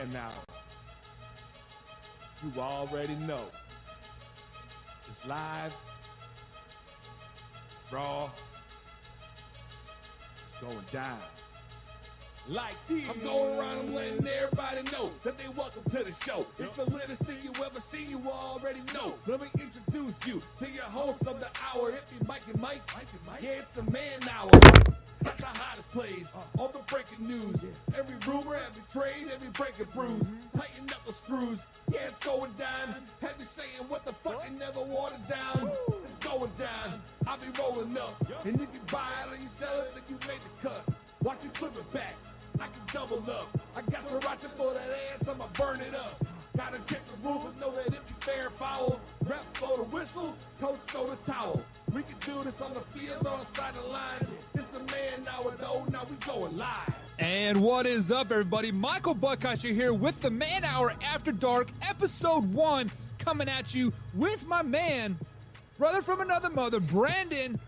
man now. You already know. It's live. It's raw. It's going down. Like this. I'm going around and letting everybody know that they welcome to the show. It's the latest thing you ever seen, you already know. Let me introduce you to your host of the hour. It be Mike and Mike. Yeah, it's the man hour. Got the hottest plays, all the breaking news. Every rumor, every trade, every breaking bruise. Tighten up the screws. Yeah, it's going down. Have you saying what the fuck and never watered down? It's going down. I'll be rolling up. And if you buy it or you sell it, then you made the cut. Watch you flip it back. I can double up. I got sriracha for that ass, I'ma burn it up. Gotta check the rules, but know that it be fair foul. Rep throw the whistle, coach throw the towel. We can do this on the field, on the side of the lines. It's the man now, though, now we going live. And what is up, everybody? Michael Buckeister here with the Man Hour After Dark, Episode 1, coming at you with my man, brother from another mother, Brandon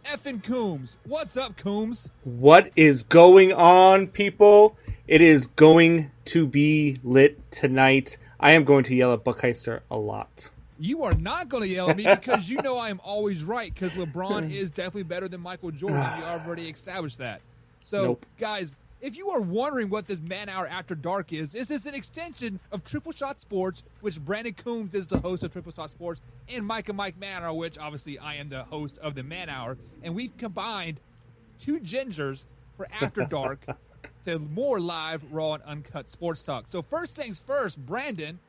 effing Coombs. What's up, Coombs? What is going on, people? It is going to be lit tonight. I am going to yell at Buckeister a lot. You are not going to yell at me because you know I am always right, because LeBron is definitely better than Michael Jordan. You already established that. So, guys, if you are wondering what this Man Hour After Dark is, this is an extension of Triple Shot Sports, which Brandon Coombs is the host of Triple Shot Sports, and Mike and Mike Man Hour, which obviously I am the host of the Man Hour. And we've combined two gingers for After Dark to more live, raw, and uncut sports talk. So first things first, Brandon,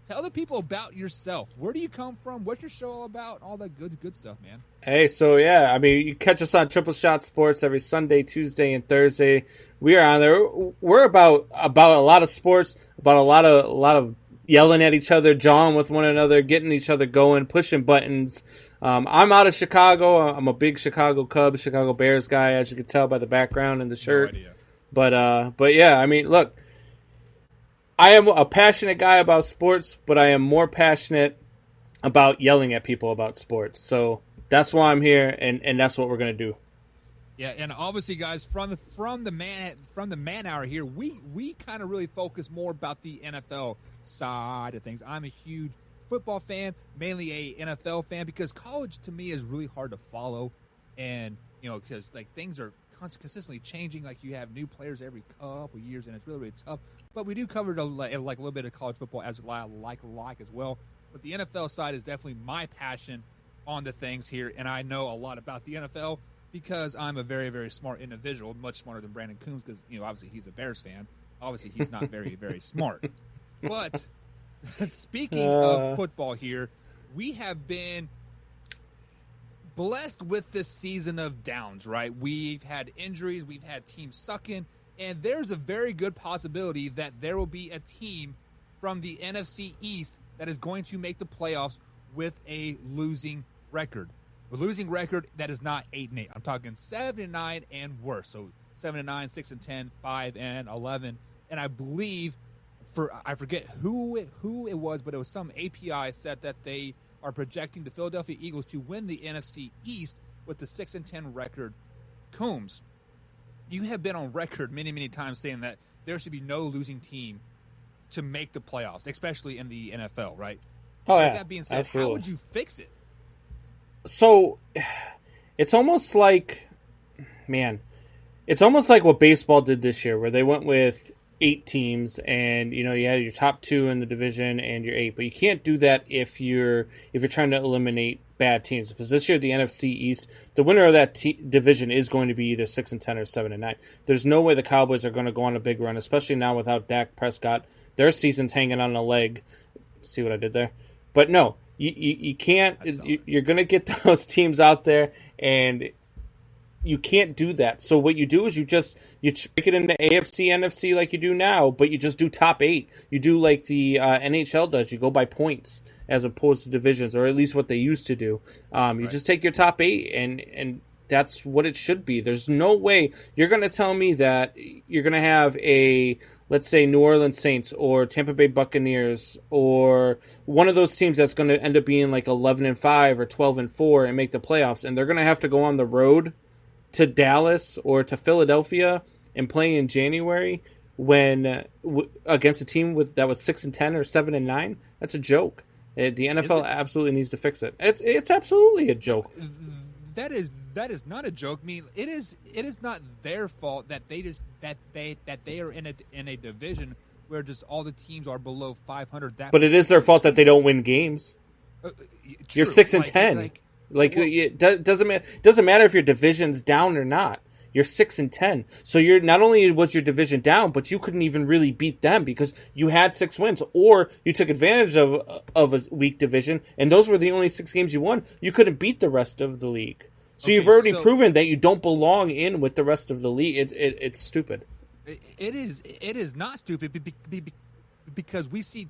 tell the people about yourself. Where do you come from? What's your show all about? All that good stuff, man. Hey, so yeah, I mean, you catch us on Triple Shot Sports every Sunday, Tuesday, and Thursday. We are on there. We're about a lot of sports, about a lot of yelling at each other, jawing with one another, getting each other going, pushing buttons. I'm out of Chicago. I'm a big Chicago Cubs, Chicago Bears guy, as you can tell by the background and the shirt. No idea. But yeah, I mean, look, I am a passionate guy about sports, but I am more passionate about yelling at people about sports. So that's why I'm here, and that's what we're gonna do. Yeah, and obviously, guys, from the man hour here, we kind of really focus more about the NFL side of things. I'm a huge football fan, mainly a NFL fan, because college to me is really hard to follow, and because like things are consistently changing. Like you have new players every couple years, and it's really tough. But we do cover a little bit of college football as like as well. But the NFL side is definitely my passion on the things here, and I know a lot about the NFL because I'm a very, very smart individual, much smarter than Brandon Coombs, because obviously he's a Bears fan. Obviously he's not very, very smart. But speaking of football here, we have been blessed with this season of downs, right? We've had injuries, we've had teams sucking, and there's a very good possibility that there will be a team from the NFC East that is going to make the playoffs with a losing record. A losing record that is not 8-8. I'm talking 7-9 and worse. So 7-9, 6-10, 5-11, and I believe I forget who it was, but it was some API said that they are projecting the Philadelphia Eagles to win the NFC East with the 6-10 record. Coombs, you have been on record many, many times saying that there should be no losing team to make the playoffs, especially in the NFL, right? Oh, yeah. With that being said, absolutely. How would you fix it? So it's almost like, it's almost like what baseball did this year, where they went with 8 teams, and you had your top 2 in the division and your 8. But you can't do that if you're trying to eliminate bad teams, because this year the NFC East, the winner of that division is going to be either 6-10 or 7-9. There's no way the Cowboys are going to go on a big run, especially now without Dak Prescott. Their season's hanging on a leg. See what I did there? But no, you can't. You're going to get those teams out there, and you can't do that. So what you do is you break it into AFC, NFC like you do now, but you just do top 8. You do like the NHL does. You go by points as opposed to divisions, or at least what they used to do. You just take your top 8, and that's what it should be. There's no way you're going to tell me that you're going to have let's say New Orleans Saints or Tampa Bay Buccaneers or one of those teams that's going to end up being like 11-5 or 12-4 and make the playoffs, and they're going to have to go on the road to Dallas or to Philadelphia and play in January when against a team that was 6-10 or 7-9. That's a joke. The NFL absolutely needs to fix it. It's absolutely a joke. That is not a joke. I mean, it is not their fault that they are in a division where just all the teams are below 500. But it is their fault that they don't win games. You're 6-10. It doesn't matter if your division's down or not. You're 6-10. So you're not only was your division down, but you couldn't even really beat them because you had 6 wins, or you took advantage of a weak division, and those were the only 6 games you won. You couldn't beat the rest of the league. So you've already proven that you don't belong in with the rest of the league. It's stupid. It is not stupid because we see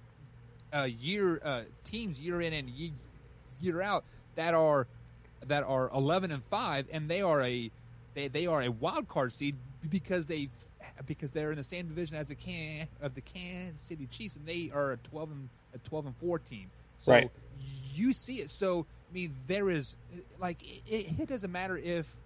teams year in and year out that are 11-5, and they are a wild card seed because they're in the same division as the Kansas City Chiefs, and they are a 12-4 team. So right. You see it. So I mean, there is it doesn't matter if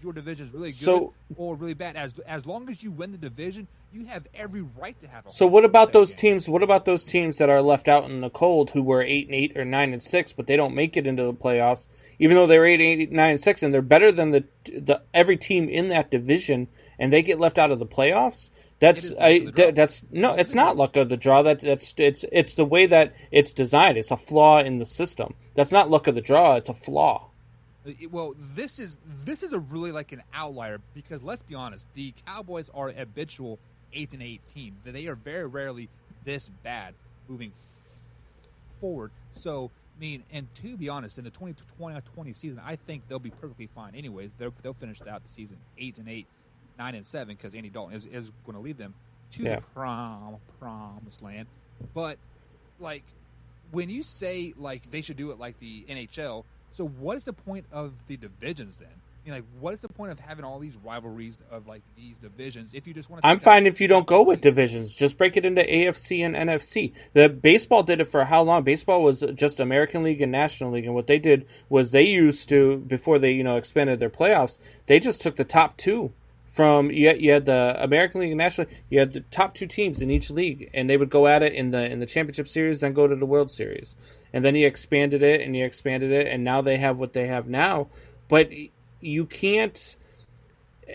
your division is really good or really bad. As long as you win the division, you have every right to have a. So what about those teams? What about those teams that are left out in the cold who were 8-8 or 9-6, but they don't make it into the playoffs, even though they're 8-8, 9-6, and they're better than the every team in that division, and they get left out of the playoffs? It's not luck of the draw. It's the way that it's designed. It's a flaw in the system. That's not luck of the draw. It's a flaw. Well, this is a really an outlier because let's be honest, the Cowboys are an habitual 8-8 team. They are very rarely this bad moving forward. So I mean, and to be honest, in the 2020 season, I think they'll be perfectly fine. Anyways, they'll finish out the season 8-8, 9-7 because Andy Dalton is going to lead them to the promised land. But when you say they should do it like the NHL. So what is the point of the divisions then? I mean, what is the point of having all these rivalries of these divisions if you just want to? I'm fine if you don't go with divisions. Just break it into AFC and NFC. The baseball did it for how long? Baseball was just American League and National League, and what they did was they used to, before they expanded their playoffs, they just took the top 2 from you had the American League and National League. You had the top 2 teams in each league, and they would go at it in the championship series, then go to the World Series. And then he expanded it, and now they have what they have now. But you can't,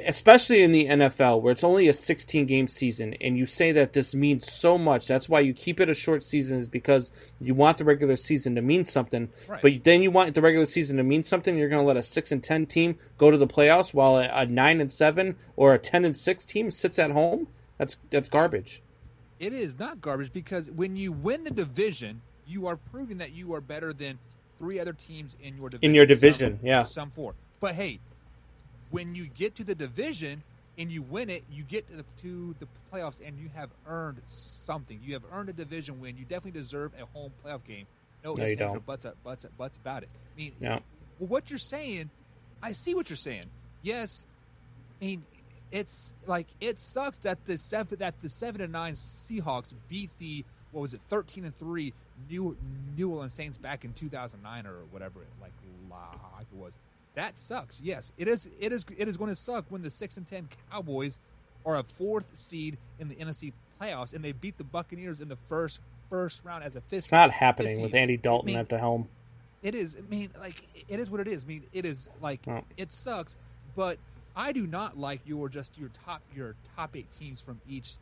especially in the NFL, where it's only a 16-game season, and you say that this means so much. That's why you keep it a short season, is because you want the regular season to mean something. Right. But then you want the regular season to mean something. You're going to let a 6-10 team go to the playoffs while a 9-7 or a 10-6 team sits at home. That's garbage. It is not garbage because when you win the division, you are proving that you are better than 3 other teams in your division. In your division, some 4. But hey, when you get to the division and you win it, you get to the playoffs and you have earned something. You have earned a division win. You definitely deserve a home playoff game. No ifs, ands, or buts about it. I mean, well, what you're saying, I see what you're saying. Yes, I mean, it's it sucks that the 7-9 Seahawks beat the 13-3 New Orleans Saints back in 2009 or whatever it was. That sucks. Yes, it is going to suck when the 6-10 Cowboys are a 4th seed in the NFC playoffs and they beat the Buccaneers in the first round as a 5th. It's not happening with Andy Dalton at the helm. It is. I mean, it is what it is. I mean, it is it sucks, but I do not like your top 8 teams from each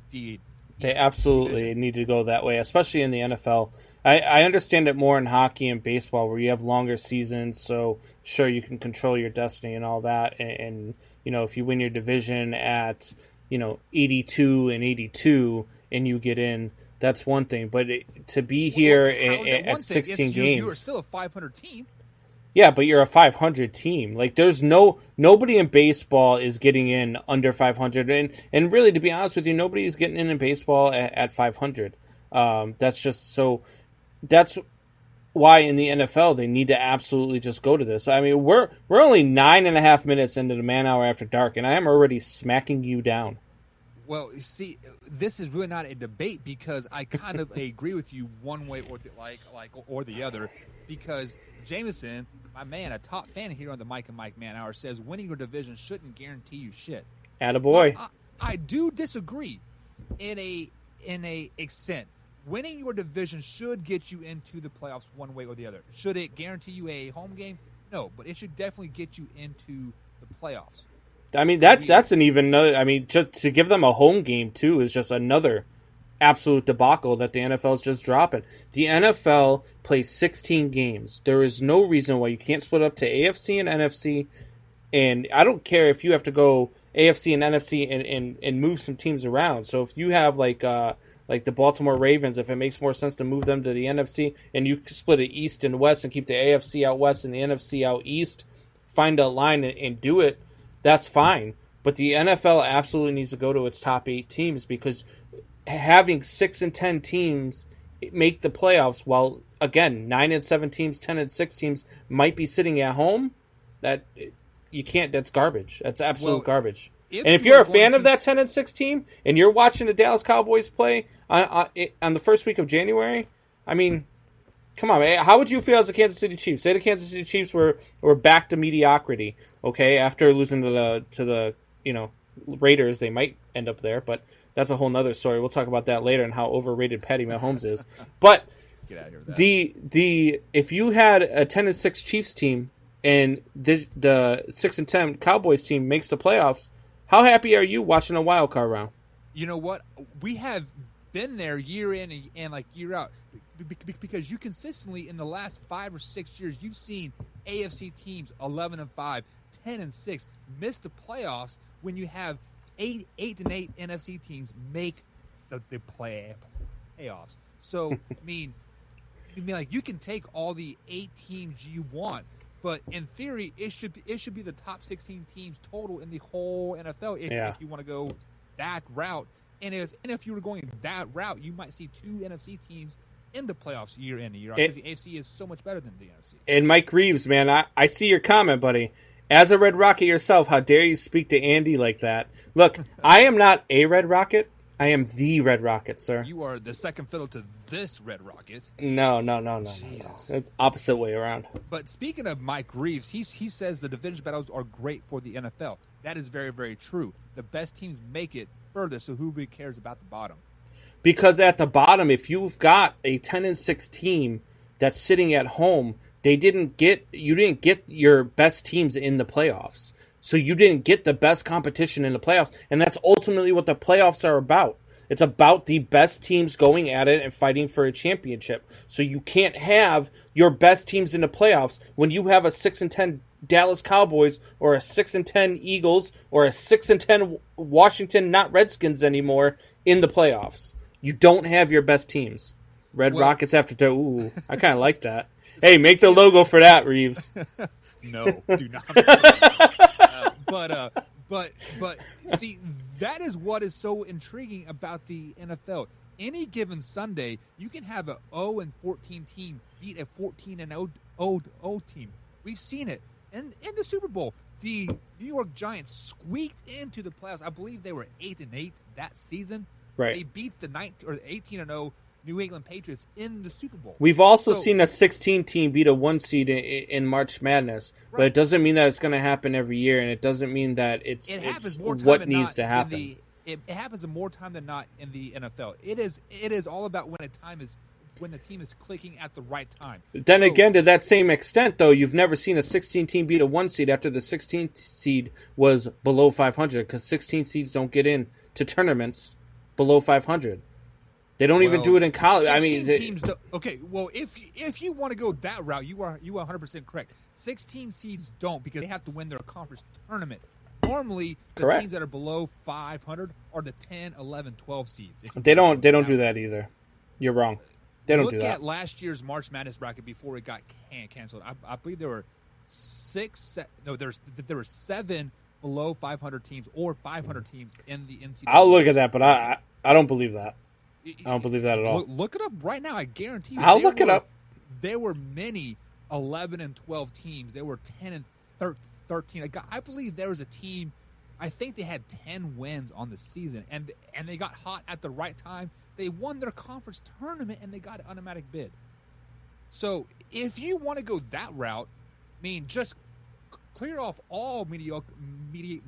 D. They absolutely need to go that way, especially in the NFL. I understand it more in hockey and baseball where you have longer seasons, so sure you can control your destiny and all that. And if you win your division at 82-82 and you get in, that's one thing. But to be here at 16 games, you are still a 500 team. Yeah, but you're a 500 team. There's nobody in baseball is getting in under 500, and really, to be honest with you, nobody is getting in baseball at 500. That's just so. That's why in the NFL they need to absolutely just go to this. I mean, we're only 9.5 minutes into the Man Hour After Dark, and I am already smacking you down. Well, you see, this is really not a debate because I kind of agree with you one way or the other. Because Jameson, my man, a top fan here on the Mike and Mike Man Hour, says winning your division shouldn't guarantee you shit. Attaboy. I do disagree in a extent. Winning your division should get you into the playoffs one way or the other. Should it guarantee you a home game? No, but it should definitely get you into the playoffs. I mean, that's an even. I mean, just to give them a home game too is just another absolute debacle that the NFL is just dropping. The NFL plays 16 games. There is no reason why you can't split up to AFC and NFC. And I don't care if you have to go AFC and NFC and move some teams around. So if you have like the Baltimore Ravens, if it makes more sense to move them to the NFC and you split it East and West and keep the AFC out West and the NFC out East, find a line and do it, that's fine. But the NFL absolutely needs to go to its top 8 teams, because having 6 and 10 teams make the playoffs, while again 9 and 7 teams, 10 and 6 teams might be sitting at home, that you can't. That's garbage. That's absolute garbage. And if you're a fan of that 10 and 6 team and you're watching the Dallas Cowboys play on the first week of January, I mean, come on, man. How would you feel as the Kansas City Chiefs? Say the Kansas City Chiefs were back to mediocrity, okay, after losing to the Raiders. They might end up there, but that's a whole nother story. We'll talk about that later and how overrated Patty Mahomes is. But get out of here with that. If you had a 10 and 6 Chiefs team and the 6 and 10 Cowboys team makes the playoffs, how happy are you watching a wild card round? You know what? We have been there year in and like year out, because you consistently in the last 5 or 6 years you've seen AFC teams 11-5, 10-6 miss the playoffs when you have 8-8 NFC teams make the playoffs. So I mean, like, you can take all the 8 teams you want, but in theory, it should be the top 16 teams total in the whole NFL if you want to go that route. And if you were going that route, you might see 2 NFC teams in the playoffs year in and year out, because the AFC is so much better than the NFC. And Mike Reeves, man, I see your comment, buddy. As a Red Rocket yourself, how dare you speak to Andy like that? Look, I am not a Red Rocket. I am the Red Rocket, sir. You are the second fiddle to this Red Rocket. No. Jesus. It's opposite way around. But speaking of Mike Reeves, he says the division battles are great for the NFL. That is very, very true. The best teams make it further, so who really cares about the bottom? Because at the bottom, if you've got a 10 and 6 team that's sitting at home, you didn't get your best teams in the playoffs. So you didn't get the best competition in the playoffs, and that's ultimately what the playoffs are about. It's about the best teams going at it and fighting for a championship. So you can't have your best teams in the playoffs when you have a 6 and 10 Dallas Cowboys or a 6 and 10 Eagles or a 6 and 10 Washington, not Redskins anymore, in the playoffs. You don't have your best teams. Red Rockets after two. Ooh, I kind of like that. Hey, make the logo for that, Reeves. No, do not. But see, that is what is so intriguing about the NFL. Any given Sunday, you can have a 0-14 team beat a 14-0 team. We've seen it in the Super Bowl. The New York Giants squeaked into the playoffs. I believe they were 8-8 that season. Right. They beat the 18-0 New England Patriots in the Super Bowl. We've also seen a 16 team beat a 1 seed in March Madness, but it doesn't mean that it's going to happen every year, and it doesn't mean that it's what needs to happen. It happens more time than not in the NFL. It is all about when the team is clicking at the right time. Then again, to that same extent, though, you've never seen a 16 team beat a 1 seed after the 16th seed was below 500, because 16 seeds don't get in to tournaments below 500. They don't even do it in college. I mean, teams okay. Well, if you want to go that route, you are 100% correct. 16 seeds don't, because they have to win their conference tournament. Normally, the teams that are below 500 are the 10, 11, 12 seeds. They don't do that either. You're wrong. They don't do that. Look at last year's March Madness bracket before it got canceled. I believe there were there were 7 below 500 teams or 500 teams in the NCAA. I'll look at that, but I don't believe that. I don't believe that at all. Look it up right now. I guarantee you. I'll look it up. There were many 11 and 12 teams. There were 10 and 13. I believe there was a team. I think they had 10 wins on the season, and they got hot at the right time. They won their conference tournament, and they got an automatic bid. So if you want to go that route, I mean, just clear off all mediocrity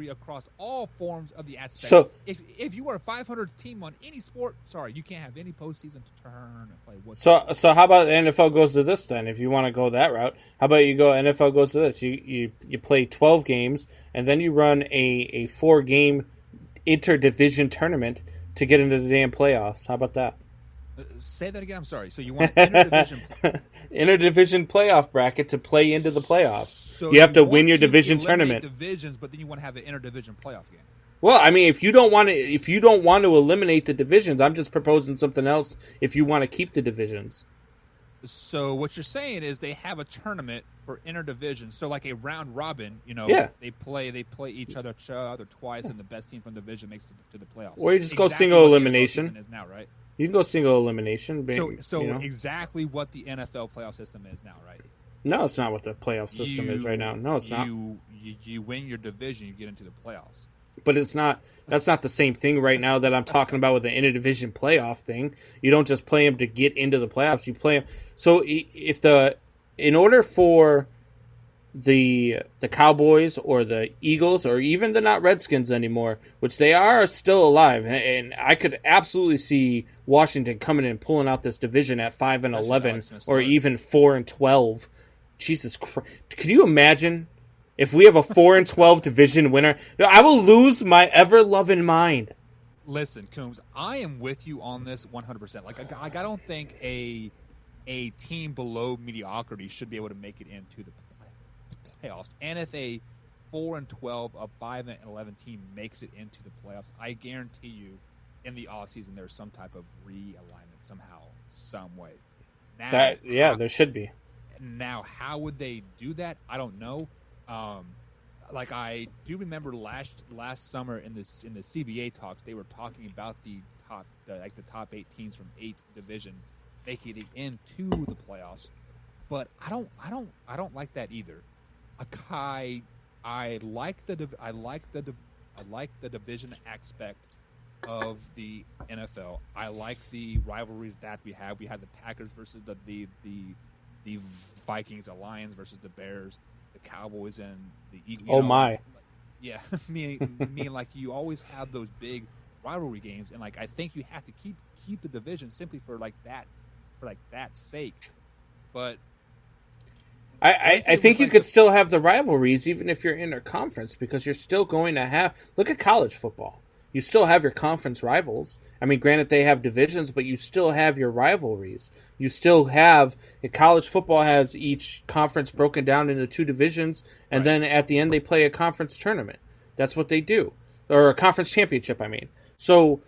across all forms of the aspect. So if you are a 500 team on any sport, sorry, you can't have any postseason to turn and play. Whatsoever. So how about NFL goes to this then? If you want to go that route, how about you go NFL goes to this? You play 12 games and then you run a 4-game interdivision tournament to get into the damn playoffs. How about that? Say that again. I'm sorry. So you want interdivision interdivision playoff bracket to play into the playoffs. So you have to want win your division eliminate tournament. Divisions, but then you want to have an interdivision playoff game. Well, I mean, if you don't want to eliminate the divisions, I'm just proposing something else. If you want to keep the divisions. So what you're saying is they have a tournament for interdivision. So like a round robin, Yeah. they play each other twice, and the best team from the division makes it to the playoffs. Or you just go Exactly single what the elimination. NFL season is now, right? You can go single elimination. So you know? exactly what the NFL playoff system is now, right? No, it's not what the playoff system is right now. No, it's not. You win your division, you get into the playoffs. But it's not. That's not the same thing right now that I'm talking about with the interdivision playoff thing. You don't just play them to get into the playoffs. You play them. So in order for the Cowboys or the Eagles or even the not Redskins anymore, which they are still alive, and I could absolutely see Washington coming in and pulling out this division at 5-11 or even 4-12. Jesus Christ! Could you imagine? If we have a 4-12 division winner, I will lose my ever-loving mind. Listen, Coombs, I am with you on this 100%. Like I don't think a team below mediocrity should be able to make it into the playoffs. And if a 4-12, a 5-11 team makes it into the playoffs, I guarantee you, in the offseason, there's some type of realignment somehow, some way. Now, there should be. Now, how would they do that? I don't know. Like I do remember last summer in the CBA talks, they were talking about the top 8 teams from 8 division making it into the playoffs, but I don't like that either. I like the division aspect of the NFL. I like the rivalries that we have. We have the Packers versus the Vikings, the Lions versus the Bears. The Cowboys and the Eagles. Oh my! Yeah, me like you always have those big rivalry games, and like I think you have to keep the division simply for that sake. But I think you could still have the rivalries even if you're inter-conference because you're still going to have. Look at college football. You still have your conference rivals. I mean, granted, they have divisions, but you still have your rivalries. You still have college football has each conference broken down into 2 divisions, and then at the end they play a conference tournament. That's what they do, or a conference championship. I mean, so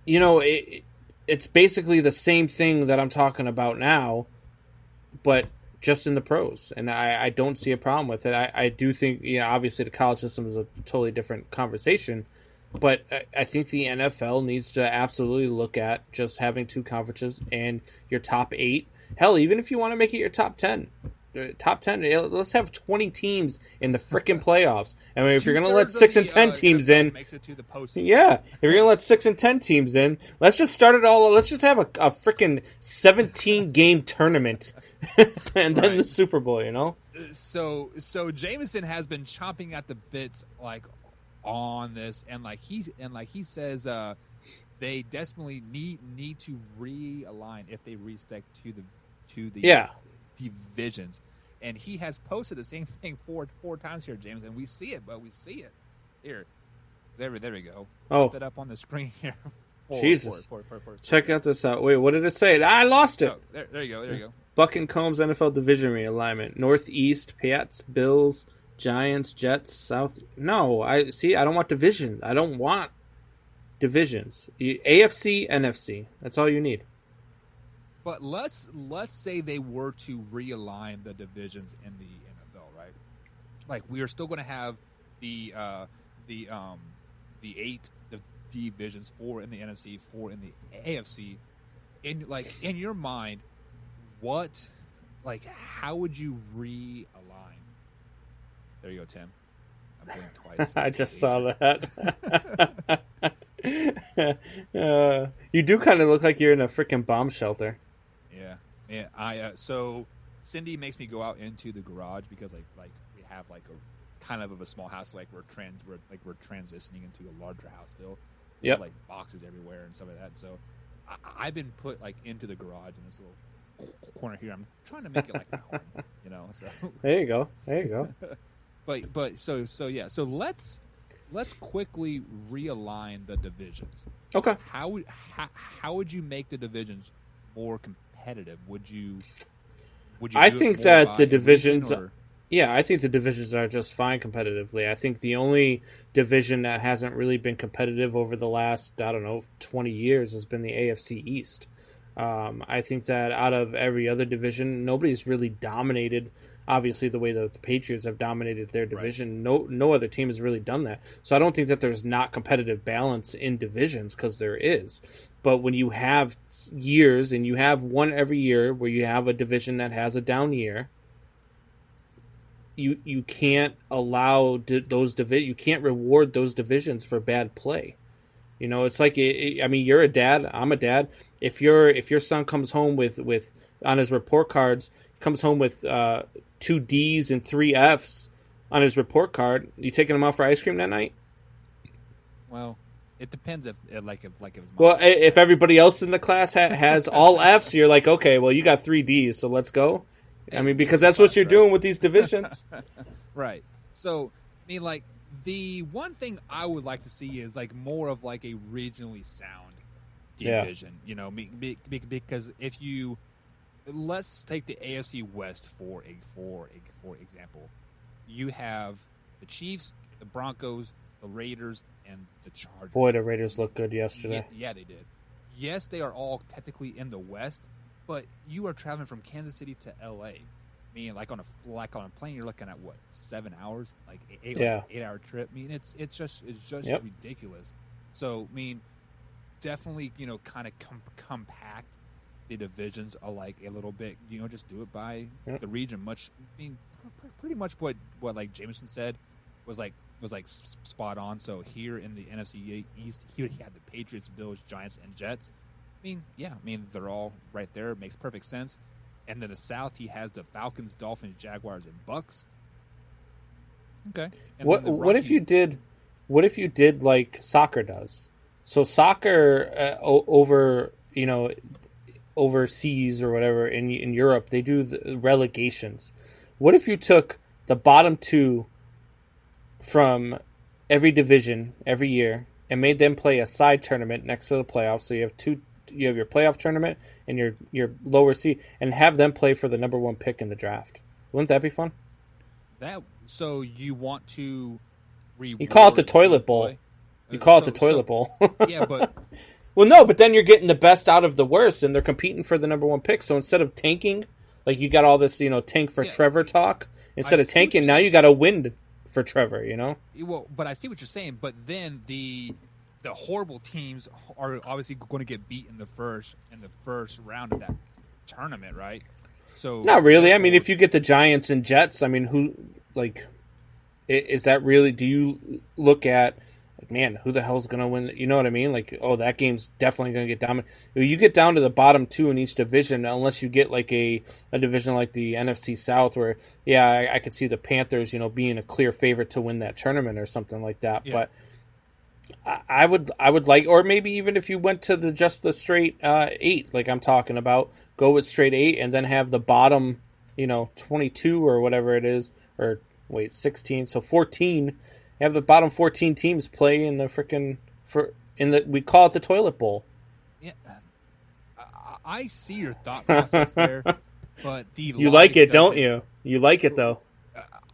it's basically the same thing that I'm talking about now, but just in the pros, and I don't see a problem with it. I do think, obviously the college system is a totally different conversation. But I think the NFL needs to absolutely look at just having 2 conferences and your top 8. Hell, even if you want to make it your top 10. Top 10, let's have 20 teams in the freaking playoffs. I mean, if you're going to let 6 and 10 teams in. Makes it to the postseason. Yeah, if you're going to let 6 and 10 teams in, let's just start it all. Let's just have a freaking 17-game tournament and then the Super Bowl, So Jameson has been chomping at the bits, like, on this, and he says they desperately need to realign if they restick to the divisions, and he has posted the same thing four times here, James, and we see it here. There we go. Put that up on the screen here. Jesus, check out this out. Wait, what did it say? I lost it. Oh, there you go. Buck and Combs NFL Division Realignment: Northeast, Pats, Bills, Giants, Jets, South. No, I don't want division. I don't want divisions. AFC, NFC. That's all you need. But let's say they were to realign the divisions in the NFL, right? Like we are still going to have the 8 divisions, 4 in the NFC, 4 in the AFC. In your mind, how would you realign? There you go, Tim. I'm doing it twice. I just saw that. You do kind of look like you're in a freaking bomb shelter. Yeah. So Cindy makes me go out into the garage because like we have like a kind of a small house, like we're transitioning into a larger house still. Yeah. Like boxes everywhere and stuff like that. So I've been put like into the garage in this little corner here. I'm trying to make it like my home, you know. So there you go. but so yeah. So let's quickly realign the divisions. Okay. How would you make the divisions more competitive? Would you I do it think more that by the divisions. region, or? Yeah, I think the divisions are just fine competitively. I think the only division that hasn't really been competitive over the last, 20 years has been the AFC East. I think that out of every other division, nobody's really dominated, obviously, the way that the Patriots have dominated their division. Right. No other team has really done that. So I don't think that there's not competitive balance in divisions, because there is. But when you have years, and you have one every year where you have a division that has a down year, you can't allow you can't reward those divisions for bad play. You know, it's like, you're a dad, I'm a dad. If your son comes home with on his report cards, comes home with 2 D's and 3 F's on his report card, you taking him out for ice cream that night? Well, it depends if his well, if everybody else in the class has all F's, you're like, okay, well, you got 3 D's, so let's go. I mean, because that's what you're doing with these divisions. Right. So, I mean, like, the one thing I would like to see is, like, more of, like, a regionally sound division. Yeah. You know, because if you... Let's take the AFC West for example. You have the Chiefs, the Broncos, the Raiders, and the Chargers. Boy, the Raiders looked good yesterday. Yeah, they did. Yes, they are all technically in the West, but you are traveling from Kansas City to LA. I mean, like on a plane, you're looking at what, 7 hours, like 8-hour trip. I mean, it's just yep. ridiculous. So, I mean, definitely, you know, kind of compact the divisions alike a little bit. You know, just do it by the region. Pretty much what like Jameson said was spot on. So here in the NFC East, he had the Patriots, Bills, Giants, and Jets. I mean, they're all right there. It makes perfect sense. And then the South, he has the Falcons, Dolphins, Jaguars, and Bucks. Okay. And what if you did like soccer does? So soccer over, you know, overseas or whatever in Europe, they do the relegations. What if you took the bottom 2 from every division every year and made them play a side tournament next to the playoffs? So you have your playoff tournament and your lower seed, and have them play for the number 1 pick in the draft. Wouldn't that be fun? So you want to you call it the toilet bowl. You call it the toilet bowl. Yeah, but well, no, but then you're getting the best out of the worst, and they're competing for the number 1 pick. So instead of tanking, like you got all this, you know, tank for Trevor talk. Instead of tanking, now you got to win for Trevor. You know. Well, but I see what you're saying. But then the horrible teams are obviously going to get beat in the first round of that tournament, right? So not really. I mean, if you get the Giants and Jets, I mean, who like is that really? Do you look at? Man, who the hell's going to win? You know what I mean? Like, oh, that game's definitely going to get dominated. You get down to the bottom 2 in each division, unless you get like a division like the NFC South, where, I could see the Panthers, you know, being a clear favorite to win that tournament or something like that. Yeah. But I would like, or maybe even if you went to just the straight 8, like I'm talking about, go with straight 8 and then have the bottom, you know, 22 or whatever it is, or wait, 16, so 14. Have the bottom 14 teams play in the we call it the toilet bowl. Yeah, I see your thought process there, but you like it, don't you? You like it though.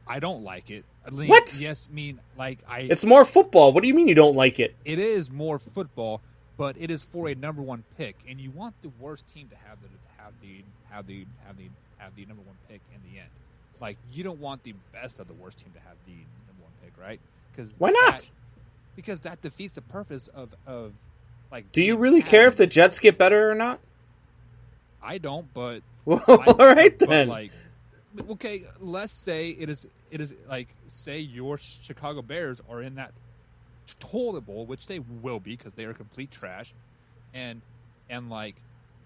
I don't like it. What? Yes, It's more football. What do you mean you don't like it? It is more football, but it is for a number 1 pick, and you want the worst team to have the number 1 pick in the end. Like, you don't want the best of the worst team to have the number 1 pick, right? Why not? Because that defeats the purpose of like. Do you really care if the Jets get better or not? I don't, but all right then. But like, okay, let's say it is like, say your Chicago Bears are in that toilet bowl, which they will be because they are complete trash, and like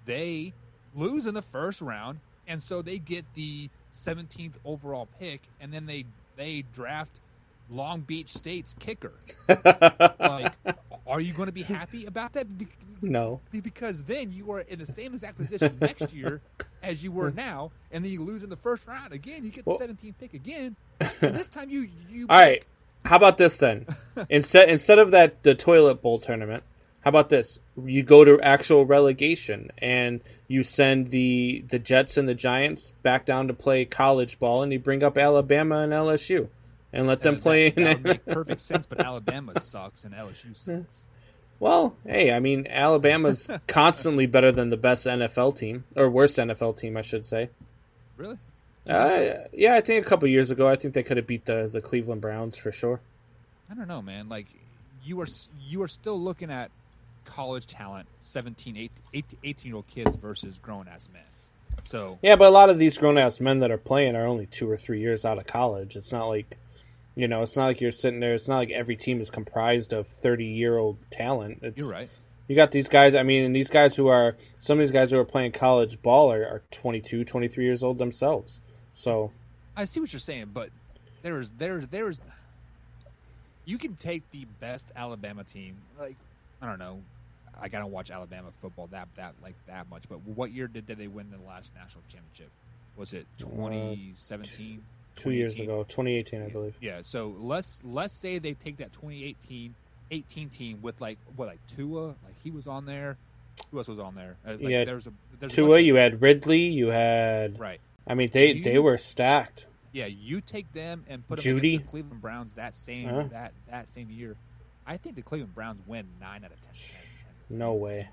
they lose in the first round, And so they get the 17th overall pick, and then they draft Long Beach State's kicker. Like, are you going to be happy about that? No. Because then you are in the same exact position next year as you were now, and then you lose in the first round again. You get the 17th pick again, and this time you all right. How about this then? Instead of the toilet bowl tournament, how about this? You go to actual relegation, and you send the Jets and the Giants back down to play college ball, and you bring up Alabama and LSU, and let them play. That would make perfect sense, but Alabama sucks and LSU sucks. Well, hey, I mean, Alabama's constantly better than the best NFL team, or worst NFL team, I should say. Really? Yeah, I think a couple years ago, I think they could have beat the Cleveland Browns for sure. I don't know, man. Like, you are still looking at college talent, 17, 18-year-old kids versus grown-ass men. So yeah, but a lot of these grown-ass men that are playing are only 2 or 3 years out of college. It's not like, it's not like you're sitting there. It's not like every team is comprised of 30-year-old talent. You're right. You got these guys. I mean, and some of these guys who are playing college ball are 22, 23 years old themselves. So I see what you're saying, but there's you can take the best Alabama team. Like, I don't know, I gotta watch Alabama football that much. But what year did they win the last national championship? Was it 2017? 2 years ago, 2018, I believe. Yeah. So let's say they take that 2018 team with Tua, like he was on there. Who else was on there? There's Tua. You had Ridley. You had right. I mean, they were stacked. Yeah, you take them and put them Judy. against the Cleveland Browns that same year. I think the Cleveland Browns win 9 out of 10. No way.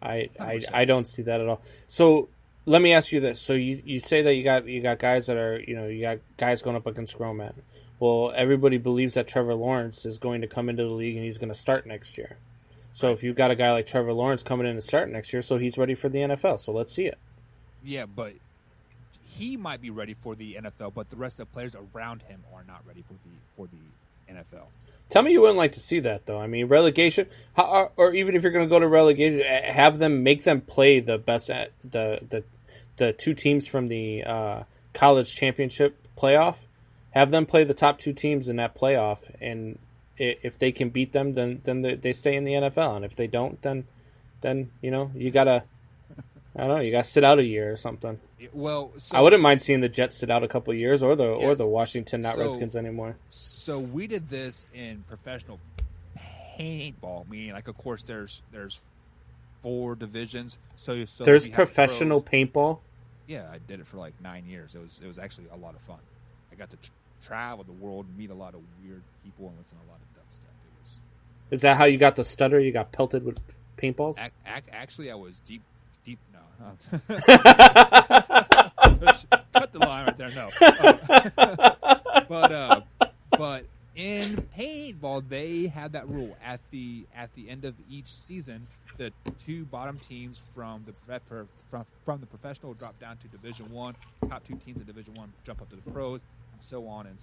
10 times. I don't see that at all. So let me ask you this: so you say that you got guys that are you got guys going up against grown men. Well, everybody believes that Trevor Lawrence is going to come into the league and he's going to start next year. So if you've got a guy like Trevor Lawrence coming in to start next year, so he's ready for the NFL. So let's see it. Yeah, but he might be ready for the NFL, but the rest of the players around him are not ready for the NFL. Tell me you wouldn't like to see that, though. I mean, relegation, or even if you're going to go to relegation, have them make them play the best at the two teams from the college championship playoff. Have them play the top 2 teams in that playoff, and if they can beat them, then they stay in the NFL, and if they don't, then you gotta, I don't know, you gotta sit out a year or something. Well, I wouldn't mind seeing the Jets sit out a couple of years, or the Washington Redskins anymore. So we did this in professional paintball, meaning like, of course, there's 4 divisions. So there's professional paintball. Yeah, I did it for like 9 years. It was actually a lot of fun. I got to travel the world, meet a lot of weird people, and listen to a lot of dumb stuff. Is that how you got the stutter? You got pelted with paintballs? Actually, I was deep. No. Cut the line right there. No. But in paintball, they had that rule at the end of each season. The 2 bottom teams from the professional drop down to Division 1. Top 2 teams in Division 1 jump up to the pros, and so on and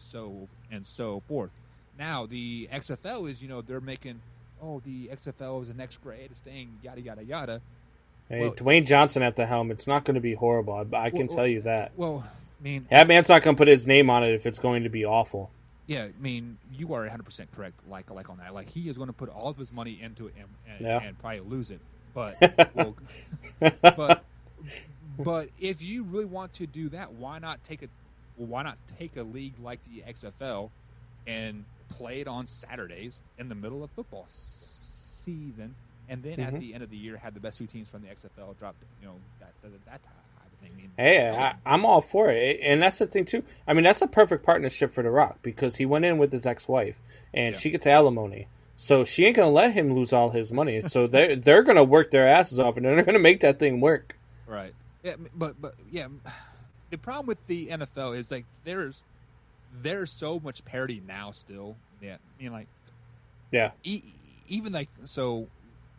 so forth. Now the XFL is, they're making, the XFL is the next greatest thing, yada yada yada. Hey, Dwayne Johnson at the helm. It's not going to be horrible. I can tell you that. Well, I mean, that man's not going to put his name on it if it's going to be awful. Yeah, I mean, you are 100% correct. Like on that, like he is going to put all of his money into it and probably lose it. But but if you really want to do that, why not take a league like the XFL and play it on Saturdays in the middle of football season, and then at the end of the year have the best 2 teams from the XFL drop, that type of thing. I mean, I'm all for it, and that's the thing too. I mean, that's a perfect partnership for The Rock because he went in with his ex-wife, and she gets alimony, so she ain't gonna let him lose all his money. So they're gonna work their asses off, and they're gonna make that thing work. Right. Yeah, but yeah, the problem with the NFL is like there's so much parity now still. Yeah, I mean, like, yeah, even like, so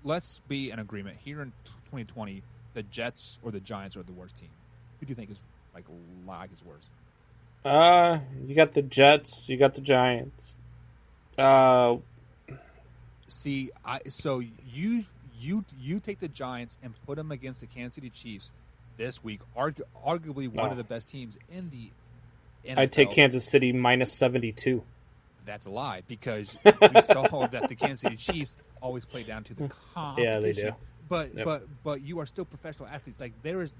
let's be in agreement here in 2020. The Jets or the Giants are the worst team. Who do you think is is worse? You got the Jets. You got the Giants. So you take the Giants and put them against the Kansas City Chiefs, this week, arguably one of the best teams in the NFL. I'd take Kansas City minus 72. That's a lie, because we saw that the Kansas City Chiefs always play down to the competition. Yeah, they do. But you are still professional athletes. Like there is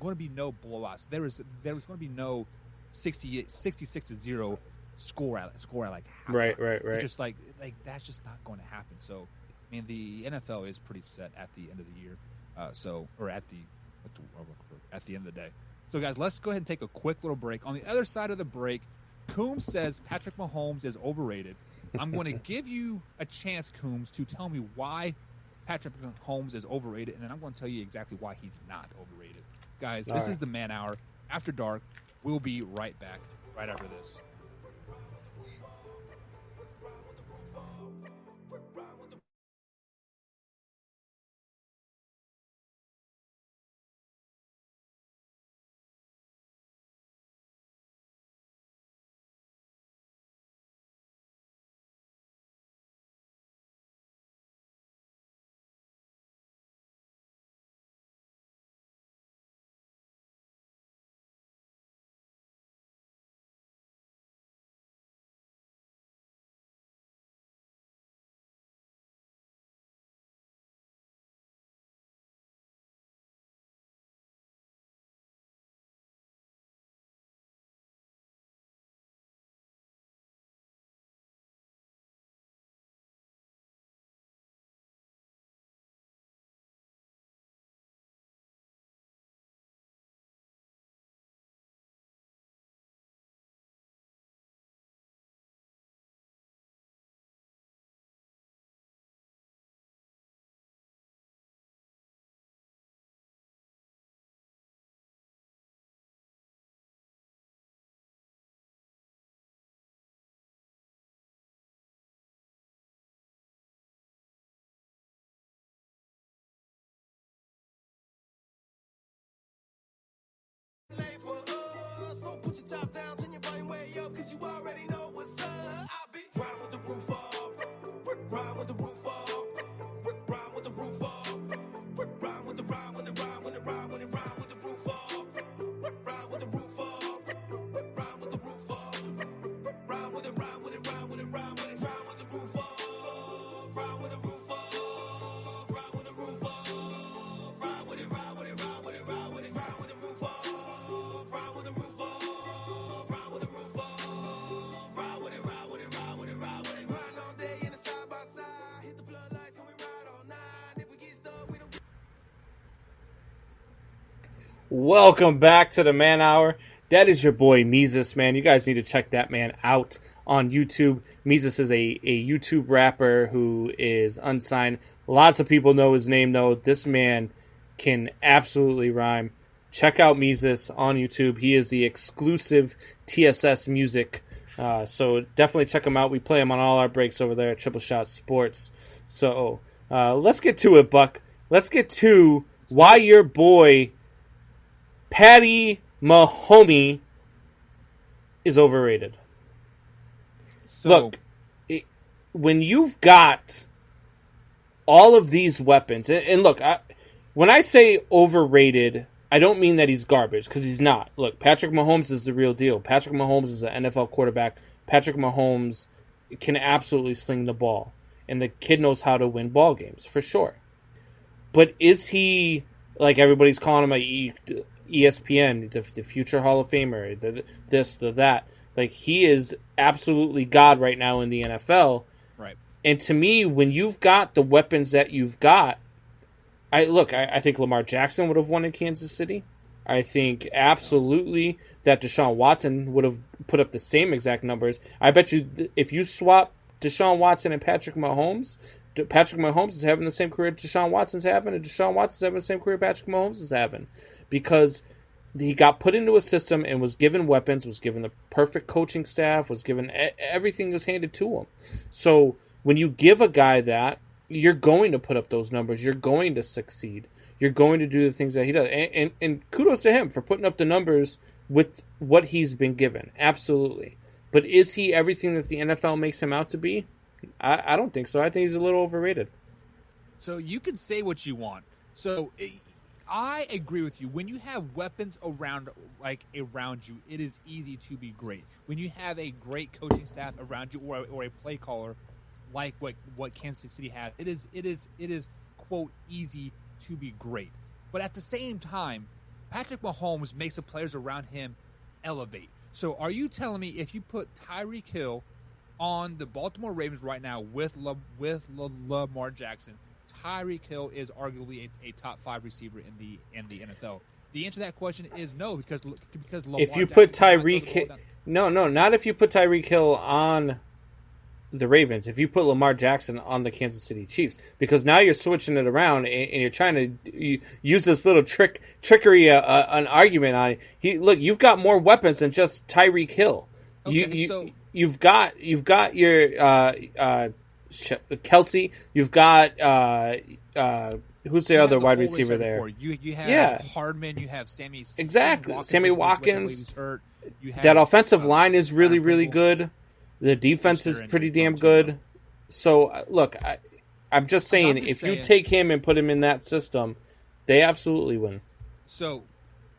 going to be no blowouts. There is going to be no 66-0 score at like half. Right. Just like that's just not going to happen. So, I mean, the NFL is pretty set at the end of the year. At the end of the day. So, guys, let's go ahead and take a quick little break. On the other side of the break, Coombs says Patrick Mahomes is overrated. I'm going to give you a chance, Coombs, to tell me why Patrick Mahomes is overrated, and then I'm going to tell you exactly why he's not overrated. Guys, this is the Man Hour After Dark. We'll be right back right after this. Put your top down, turn your volume way up, cause you already know what's up. I'll be ride with the roof off, ride with the roof off, ride with the roof off, ride with the ride with the ride with the ride with the ride with the roof off, ride with the roof off, ride with the roof off, ride with it, ride with it, ride with it, ride with it, ride with the roof off, ride with the roof off, ride with the roof off, ride with it, ride with it, ride with it, ride with it, ride with the roof off, ride with the roof off. Welcome back to the Man Hour. That is your boy Meezus, man. You guys need to check that man out on YouTube. Meezus is a YouTube rapper who is unsigned. Lots of people know his name, though. This man can absolutely rhyme. Check out Meezus on YouTube. He is the exclusive TSS music. So definitely check him out. We play him on all our breaks over there at Triple Shot Sports. So let's get to it, Buck. Let's get to why your boy Patty Mahomes is overrated. So, look, when you've got all of these weapons, and look, when I say overrated, I don't mean that he's garbage, because he's not. Look, Patrick Mahomes is the real deal. Patrick Mahomes is an NFL quarterback. Patrick Mahomes can absolutely sling the ball, and the kid knows how to win ball games, for sure. But is he, like everybody's calling him ESPN, the future Hall of Famer, the that. Like, he is absolutely God right now in the NFL. Right. And to me, when you've got the weapons that you've got, I think Lamar Jackson would have won in Kansas City. I think absolutely that Deshaun Watson would have put up the same exact numbers. I bet you if you swap Deshaun Watson and Patrick Mahomes is having the same career Deshaun Watson's having, and Deshaun Watson's having the same career Patrick Mahomes is having. Because he got put into a system and was given weapons, was given the perfect coaching staff, was given everything was handed to him. So when you give a guy that, you're going to put up those numbers. You're going to succeed. You're going to do the things that he does. And kudos to him for putting up the numbers with what he's been given. Absolutely. But is he everything that the NFL makes him out to be? I don't think so. I think he's a little overrated. So you can say what you want. So I agree with you. When you have weapons around you, it is easy to be great. When you have a great coaching staff around you, or a play caller like what Kansas City has, it is quote easy to be great. But at the same time, Patrick Mahomes makes the players around him elevate. So are you telling me if you put Tyreek Hill on the Baltimore Ravens right now with Lamar Jackson, Tyreek Hill is arguably a top 5 receiver in the NFL? The answer to that question is no, because Lamar if you Jackson put Tyreek, no, not if you put Tyreek Hill on the Ravens. If you put Lamar Jackson on the Kansas City Chiefs, because now you're switching it around and you're trying to use this little trickery, an argument on look. You've got more weapons than just Tyreek Hill. Okay, You've got your Kelsey. You've got who's the other wide receiver there? You have Hardman. You have Sammy. Exactly, Sammy Watkins. Hurt. That offensive line is really, really good. The defense is pretty damn good. So, look, I'm just saying, if you take him and put him in that system, they absolutely win. So,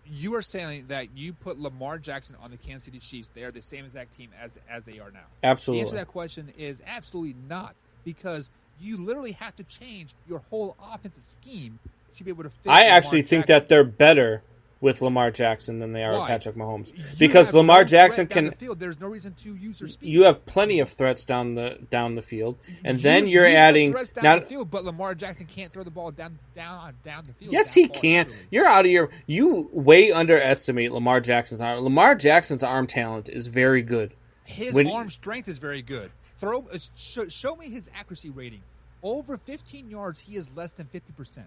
you are saying that you put Lamar Jackson on the Kansas City Chiefs, they are the same exact team as they are now. Absolutely. The answer to that question is absolutely not, because you literally have to change your whole offensive scheme to be able to fit I actually think that they're better with Lamar Jackson than they are with Patrick Mahomes, because Lamar Jackson can. There's no reason to use your speed. You have plenty of threats down the field, and then you're adding threats down the field, but Lamar Jackson can't throw the ball down the field. Yes, he can. You're out of your. You way underestimate Lamar Jackson's arm. Lamar Jackson's arm talent is very good. His arm strength is very good. Show me his accuracy rating. Over 15 yards, he is less than 50%.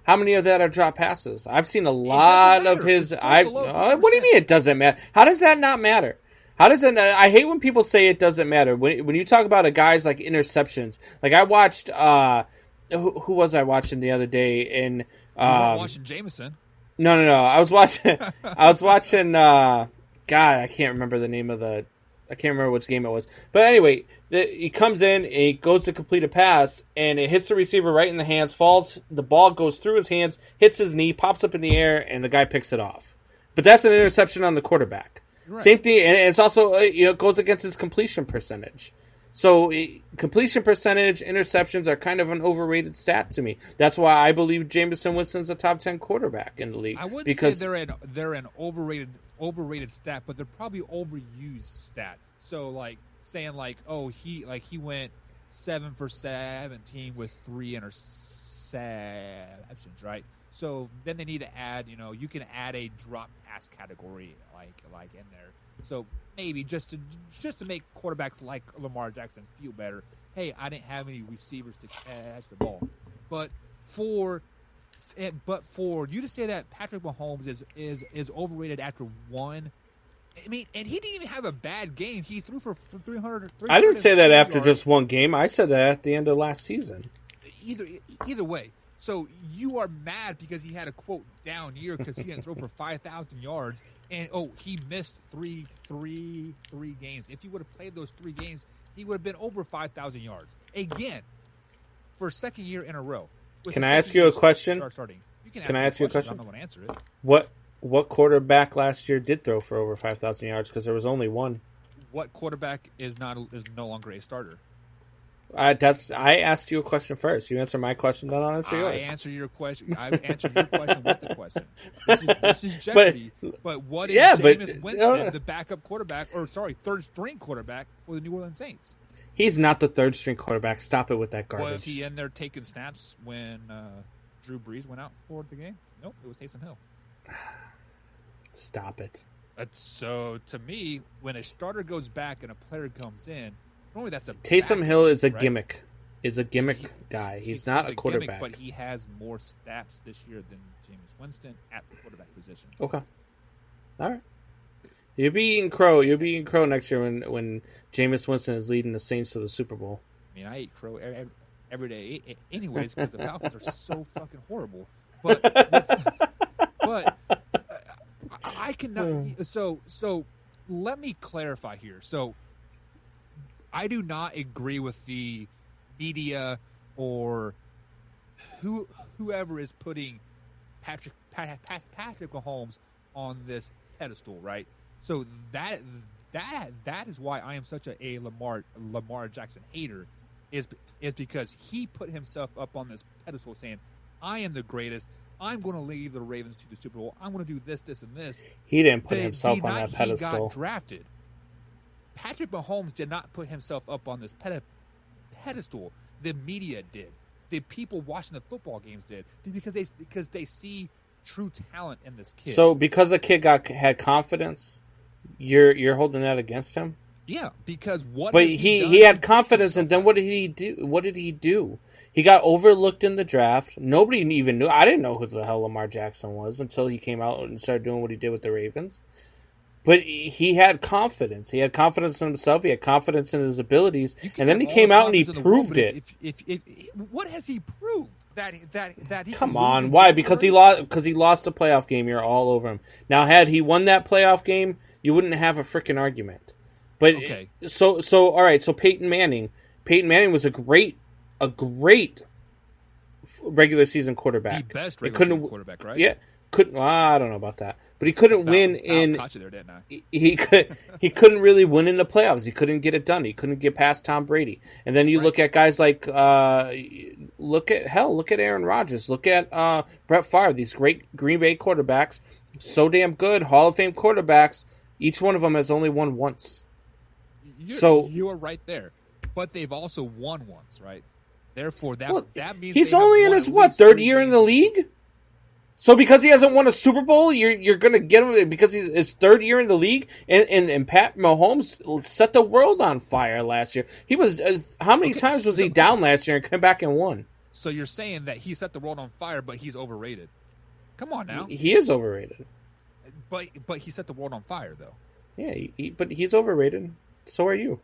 How many of that are drop passes? I've seen a lot of his. What do you mean it doesn't matter? How does that not matter? How does it? I hate when people say it doesn't matter. When you talk about a guy's like interceptions, like I watched. Who was I watching the other day? You weren't watching Jameson. No. I was watching. God, I can't remember the name of the. I can't remember which game it was. But anyway, he comes in and he goes to complete a pass, and it hits the receiver right in the hands, falls, the ball goes through his hands, hits his knee, pops up in the air, and the guy picks it off. But that's an interception on the quarterback. Right. Same thing, and it's also, it goes against his completion percentage. So completion percentage, interceptions are kind of an overrated stat to me. That's why I believe Jameson Winston's a top 10 quarterback in the league. I wouldn't say they're an overrated stat, but they're probably overused stat. So like saying he went 7 for 17 with 3 interceptions, right? So then they need to add, you can add a drop pass category like in there. So maybe just to make quarterbacks like Lamar Jackson feel better. Hey, I didn't have any receivers to catch the ball, but for you to say that Patrick Mahomes is overrated after one, I mean, and he didn't even have a bad game. He threw for 300. I didn't say that after just one game. I said that at the end of last season. Either way. So you are mad because he had a quote down year because he didn't throw for 5,000 yards, and he missed three games. If he would have played those 3 games, he would have been over 5,000 yards again for a second year in a row. Can I ask you a question? Can I ask you a question? I'm not going to answer it. What quarterback last year did throw for over 5,000 yards? Because there was only one. What quarterback is no longer a starter? I asked you a question first. You answer my question, then I'll answer yours. I answered your question with the question. This is Jeopardy. But what is Jameis Winston, the backup quarterback, third string quarterback for the New Orleans Saints? He's not the third string quarterback. Stop it with that garbage. Was he in there taking snaps when Drew Brees went out for the game? Nope, it was Taysom Hill. Stop it. So to me, when a starter goes back and a player comes in, normally that's a Taysom Hill is a gimmick. Is a gimmick guy. He's not a quarterback. Gimmick, but he has more snaps this year than Jameis Winston at the quarterback position. Okay. All right. You'll be eating crow. You'll be eating crow next year when Jameis Winston is leading the Saints to the Super Bowl. I mean, I eat crow every day, anyways, because the Falcons are so fucking horrible. But I cannot. So let me clarify here. So I do not agree with the media or whoever is putting Patrick Mahomes on this pedestal, right? So that is why I am such a Lamar Jackson hater, is because he put himself up on this pedestal saying, I am the greatest. I'm going to lead the Ravens to the Super Bowl. I'm going to do this, this, and this. He didn't put himself on that pedestal. He got drafted. Patrick Mahomes did not put himself up on this pedestal. The media did. The people watching the football games did, because they see true talent in this kid. So because the kid had confidence, you're holding that against him? Yeah, because he had confidence, and then what did he do? He got overlooked in the draft. Nobody even knew. I didn't know who the hell Lamar Jackson was until he came out and started doing what he did with the Ravens. But he had confidence. He had confidence in himself. He had confidence in his abilities, and then he came out and he proved it. What has he proved? That he come on, why? Because he lost the playoff game. You're all over him. Now, had he won that playoff game, you wouldn't have a freaking argument. But okay. So all right. So Peyton Manning was a great regular season quarterback. The best regular season quarterback, right? Yeah. I don't know about that, but he couldn't win in. Caught you there, didn't I? He couldn't really win in the playoffs. He couldn't get it done. He couldn't get past Tom Brady. And then you look at guys like look at Aaron Rodgers. Look at Brett Favre. These great Green Bay quarterbacks, so damn good, Hall of Fame quarterbacks. Each one of them has only won once. You are right there, but they've also won once, right? Therefore, that means he's only in his third year in the league. So because he hasn't won a Super Bowl, you're going to get him because he's his third year in the league, and Pat Mahomes set the world on fire last year. He was how many times was he down last year and came back and won? So you're saying that he set the world on fire, but he's overrated? Come on now, he is overrated. But he set the world on fire, though. Yeah, but he's overrated. So are you.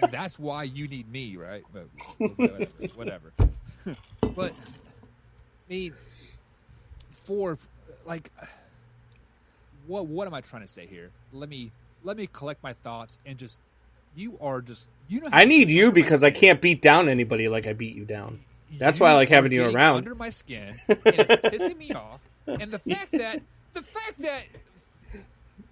That's why you need me, right? But whatever. But I mean, what am I trying to say here? Let me collect my thoughts and just you know. I need you because I can't beat down anybody like I beat you down. That's why I like having you around. Under my skin, and it's pissing me off. And the fact that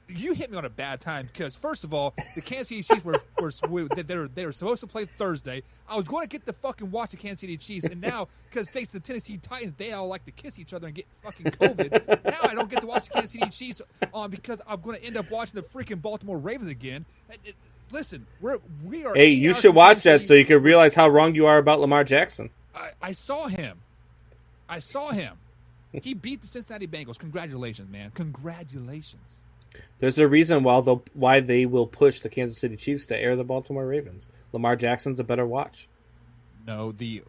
you hit me on a bad time because, first of all, the Kansas City Chiefs were supposed to play Thursday. I was going to get to fucking watch the Kansas City Chiefs, and now, because thanks to the Tennessee Titans, they all like to kiss each other and get fucking COVID. Now I don't get to watch the Kansas City Chiefs because I'm going to end up watching the freaking Baltimore Ravens again. Listen, we are. Hey, you should watch that so you can realize how wrong you are about Lamar Jackson. I saw him. He beat the Cincinnati Bengals. Congratulations, man. Congratulations. There's a reason why they will push the Kansas City Chiefs to air the Baltimore Ravens. Lamar Jackson's a better watch. No, the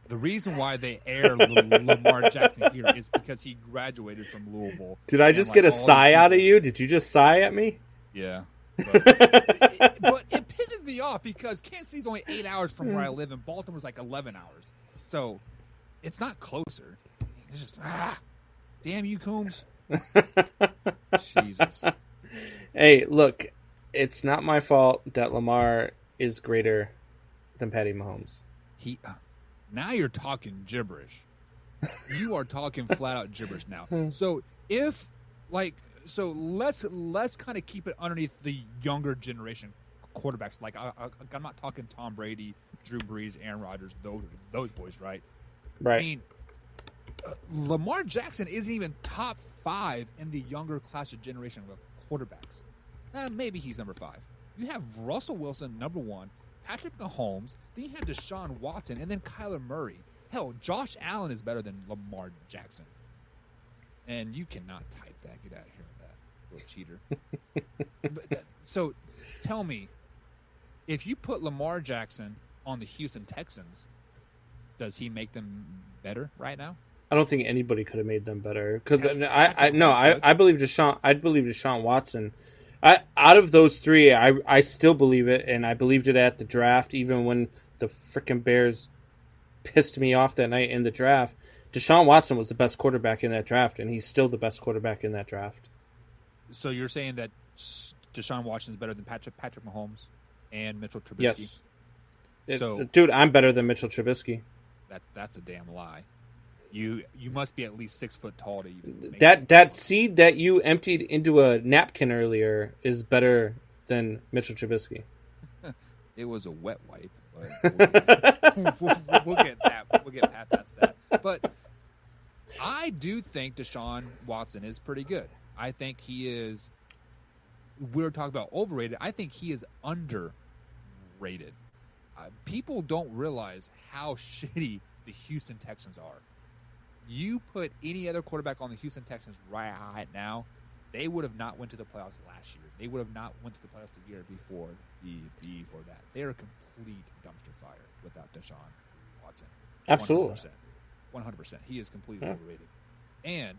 reason why they air Lamar Jackson here is because he graduated from Louisville. Did I just get a sigh out of you? Did you just sigh at me? Yeah. But it pisses me off because Kansas City's only 8 hours from where I live, and Baltimore's like 11 hours. So it's not closer. It's just, damn you, Coombs. Jesus. Hey, look, it's not my fault that Lamar is greater than Patty Mahomes. Now you're talking gibberish. You are talking flat out gibberish now. So let's kind of keep it underneath the younger generation quarterbacks. Like I'm not talking Tom Brady, Drew Brees, Aaron Rodgers, those boys, right? Right. I mean, Lamar Jackson isn't even top 5 in the younger class of generation of quarterbacks. Maybe he's number 5. You have Russell Wilson, number 1, Patrick Mahomes, then you have Deshaun Watson, and then Kyler Murray. Hell, Josh Allen is better than Lamar Jackson. And you cannot type that. Get out of here with that, little cheater. So tell me, if you put Lamar Jackson on the Houston Texans, does he make them better right now? I don't think anybody could have made them better because I believe Deshaun Watson. Out of those three, I still believe it, and I believed it at the draft, even when the freaking Bears pissed me off that night in the draft. Deshaun Watson was the best quarterback in that draft, and he's still the best quarterback in that draft. So you're saying that Deshaun Watson is better than Patrick Mahomes and Mitchell Trubisky? Yes. Dude, I'm better than Mitchell Trubisky. That's a damn lie. You must be at least 6 foot tall to even That seed that you emptied into a napkin earlier is better than Mitchell Trubisky. It was a wet wipe. But we'll get that. We'll get past that. But I do think Deshaun Watson is pretty good. I think he is. We were talking about overrated. I think he is underrated. People don't realize how shitty the Houston Texans are. You put any other quarterback on the Houston Texans right now, they would have not went to the playoffs last year. They would have not went to the playoffs the year before that. They are a complete dumpster fire without Deshaun Watson. Absolutely. 100%. He is completely overrated. And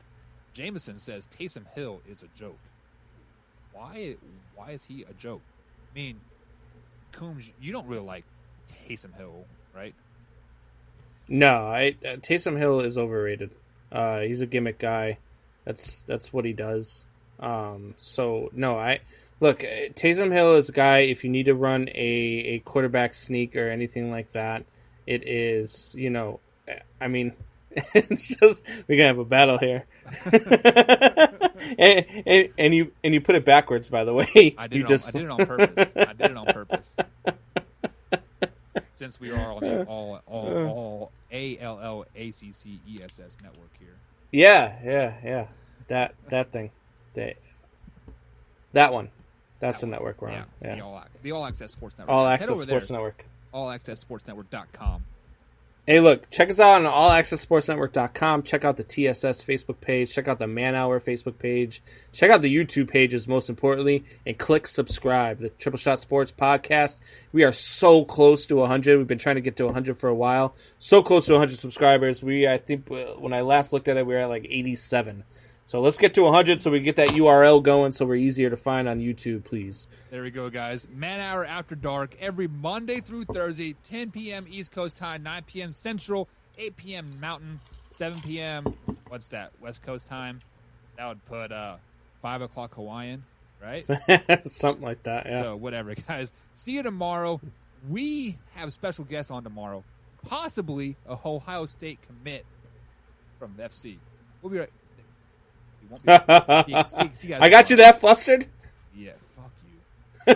Jameson says Taysom Hill is a joke. Why is he a joke? I mean, Coombs, you don't really like Taysom Hill, right? No, Taysom Hill is overrated. He's a gimmick guy. That's what he does. So no, look, Taysom Hill is a guy. If you need to run a quarterback sneak or anything like that, it is, I mean, it's just we're gonna have a battle here. and you put it backwards, by the way. I did it on purpose. Since we are on the all ALLACCESS network here. Yeah. That thing. That one. That's the network we're on. Yeah. The All Access Sports Network. All Access Sports Network. AllAccessSportsNetwork.com. Hey, look, check us out on allaccessportsnetwork.com. Check out the TSS Facebook page. Check out the Man Hour Facebook page. Check out the YouTube pages, most importantly, and click subscribe. The Triple Shot Sports Podcast. We are so close to 100. We've been trying to get to 100 for a while. So close to 100 subscribers. I think when I last looked at it, we were at like 87. So let's get to 100 so we get that URL going so we're easier to find on YouTube, please. There we go, guys. Man Hour After Dark every Monday through Thursday, 10 p.m. East Coast time, 9 p.m. Central, 8 p.m. Mountain, 7 p.m. What's that? West Coast time? That would put 5 o'clock Hawaiian, right? Something like that, yeah. So whatever, guys. See you tomorrow. We have special guests on tomorrow. Possibly a Ohio State commit from the FC. We'll be right. I got you that flustered? Yeah, fuck you.